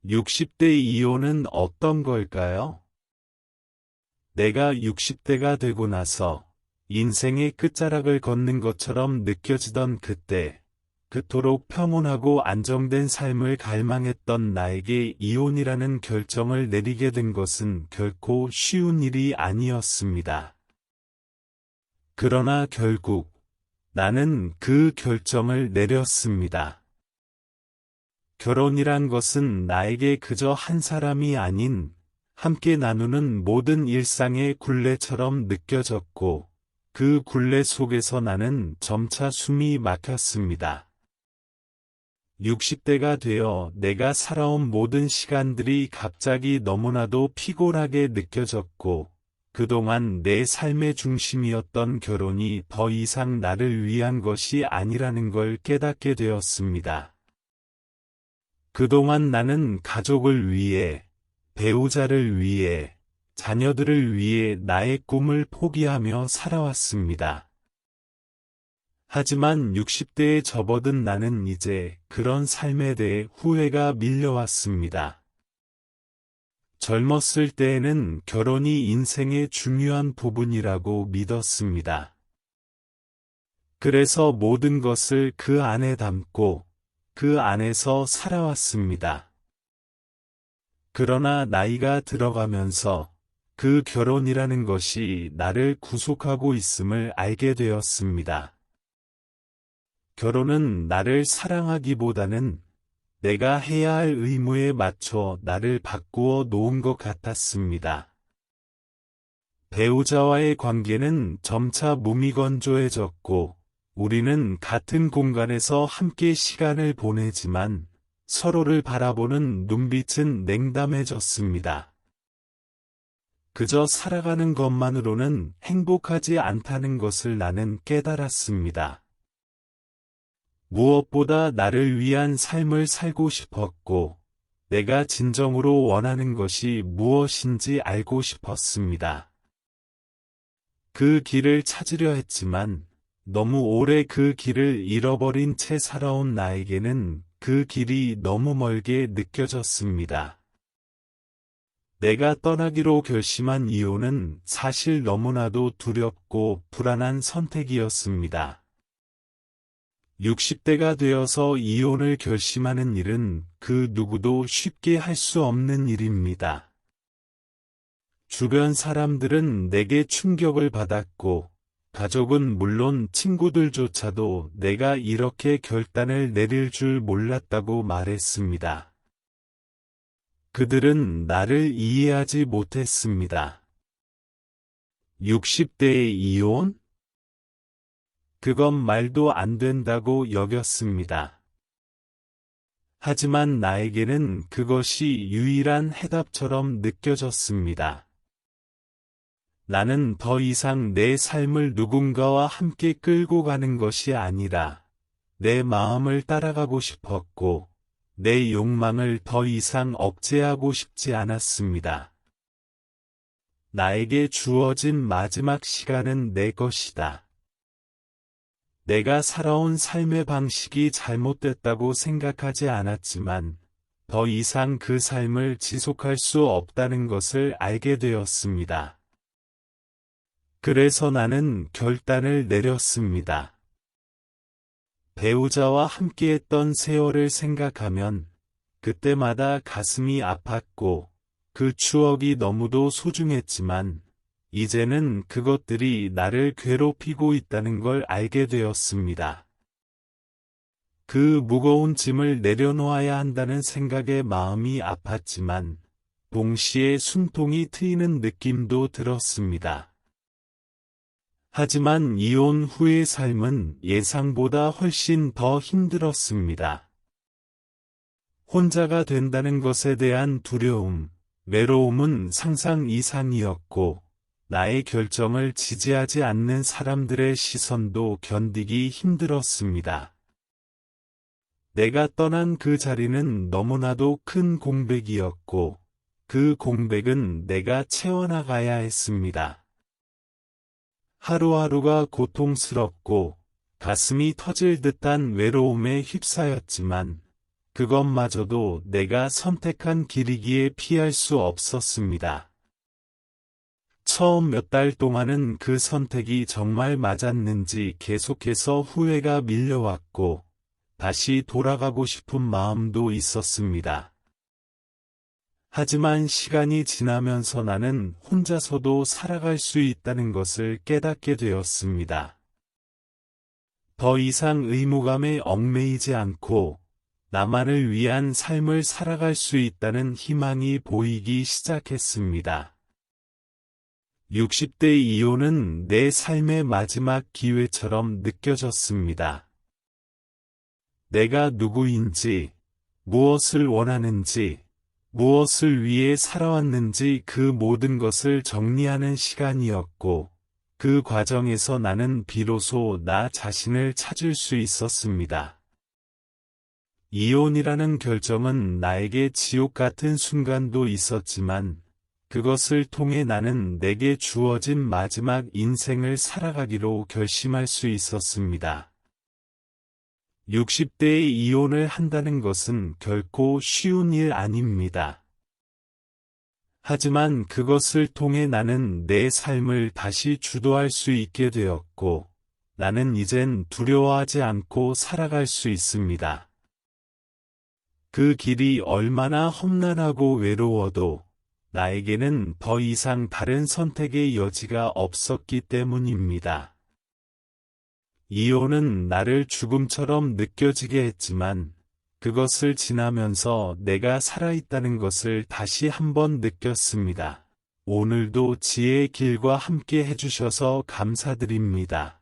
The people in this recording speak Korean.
60대 이혼은 어떤 걸까요? 내가 60대가 되고 나서 인생의 끝자락을 걷는 것처럼 느껴지던 그때, 그토록 평온하고 안정된 삶을 갈망했던 나에게 이혼이라는 결정을 내리게 된 것은 결코 쉬운 일이 아니었습니다. 그러나 결국 나는 그 결정을 내렸습니다. 결혼이란 것은 나에게 그저 한 사람이 아닌 함께 나누는 모든 일상의 굴레처럼 느껴졌고, 그 굴레 속에서 나는 점차 숨이 막혔습니다. 60대가 되어 내가 살아온 모든 시간들이 갑자기 너무나도 피곤하게 느껴졌고, 그동안 내 삶의 중심이었던 결혼이 더 이상 나를 위한 것이 아니라는 걸 깨닫게 되었습니다. 그동안 나는 가족을 위해, 배우자를 위해, 자녀들을 위해 나의 꿈을 포기하며 살아왔습니다. 하지만 60대에 접어든 나는 이제 그런 삶에 대해 후회가 밀려왔습니다. 젊었을 때에는 결혼이 인생의 중요한 부분이라고 믿었습니다. 그래서 모든 것을 그 안에 담고 그 안에서 살아왔습니다. 그러나 나이가 들어가면서 그 결혼이라는 것이 나를 구속하고 있음을 알게 되었습니다. 결혼은 나를 사랑하기보다는 내가 해야 할 의무에 맞춰 나를 바꾸어 놓은 것 같았습니다. 배우자와의 관계는 점차 무미건조해졌고, 우리는 같은 공간에서 함께 시간을 보내지만 서로를 바라보는 눈빛은 냉담해졌습니다. 그저 살아가는 것만으로는 행복하지 않다는 것을 나는 깨달았습니다. 무엇보다 나를 위한 삶을 살고 싶었고, 내가 진정으로 원하는 것이 무엇인지 알고 싶었습니다. 그 길을 찾으려 했지만, 너무 오래 그 길을 잃어버린 채 살아온 나에게는 그 길이 너무 멀게 느껴졌습니다. 내가 떠나기로 결심한 이혼은 사실 너무나도 두렵고 불안한 선택이었습니다. 60대가 되어서 이혼을 결심하는 일은 그 누구도 쉽게 할 수 없는 일입니다. 주변 사람들은 내게 충격을 받았고, 가족은 물론 친구들조차도 내가 이렇게 결단을 내릴 줄 몰랐다고 말했습니다. 그들은 나를 이해하지 못했습니다. 60대의 이혼? 그건 말도 안 된다고 여겼습니다. 하지만 나에게는 그것이 유일한 해답처럼 느껴졌습니다. 나는 더 이상 내 삶을 누군가와 함께 끌고 가는 것이 아니라 내 마음을 따라가고 싶었고, 내 욕망을 더 이상 억제하고 싶지 않았습니다. 나에게 주어진 마지막 시간은 내 것이다. 내가 살아온 삶의 방식이 잘못됐다고 생각하지 않았지만, 더 이상 그 삶을 지속할 수 없다는 것을 알게 되었습니다. 그래서 나는 결단을 내렸습니다. 배우자와 함께했던 세월을 생각하면 그때마다 가슴이 아팠고 그 추억이 너무도 소중했지만 이제는 그것들이 나를 괴롭히고 있다는 걸 알게 되었습니다. 그 무거운 짐을 내려놓아야 한다는 생각에 마음이 아팠지만 동시에 숨통이 트이는 느낌도 들었습니다. 하지만 이혼 후의 삶은 예상보다 훨씬 더 힘들었습니다. 혼자가 된다는 것에 대한 두려움, 외로움은 상상 이상이었고, 나의 결정을 지지하지 않는 사람들의 시선도 견디기 힘들었습니다. 내가 떠난 그 자리는 너무나도 큰 공백이었고, 그 공백은 내가 채워나가야 했습니다. 하루하루가 고통스럽고 가슴이 터질 듯한 외로움에 휩싸였지만 그것마저도 내가 선택한 길이기에 피할 수 없었습니다. 처음 몇 달 동안은 그 선택이 정말 맞았는지 계속해서 후회가 밀려왔고, 다시 돌아가고 싶은 마음도 있었습니다. 하지만 시간이 지나면서 나는 혼자서도 살아갈 수 있다는 것을 깨닫게 되었습니다. 더 이상 의무감에 얽매이지 않고 나만을 위한 삶을 살아갈 수 있다는 희망이 보이기 시작했습니다. 60대 이혼은 내 삶의 마지막 기회처럼 느껴졌습니다. 내가 누구인지, 무엇을 원하는지, 무엇을 위해 살아왔는지 그 모든 것을 정리하는 시간이었고, 그 과정에서 나는 비로소 나 자신을 찾을 수 있었습니다. 이혼이라는 결정은 나에게 지옥 같은 순간도 있었지만, 그것을 통해 나는 내게 주어진 마지막 인생을 살아가기로 결심할 수 있었습니다. 60대에 이혼을 한다는 것은 결코 쉬운 일 아닙니다. 하지만 그것을 통해 나는 내 삶을 다시 주도할 수 있게 되었고, 나는 이젠 두려워하지 않고 살아갈 수 있습니다. 그 길이 얼마나 험난하고 외로워도 나에게는 더 이상 다른 선택의 여지가 없었기 때문입니다. 이혼은 나를 죽음처럼 느껴지게 했지만, 그것을 지나면서 내가 살아있다는 것을 다시 한번 느꼈습니다. 오늘도 지혜의 길과 함께 해주셔서 감사드립니다.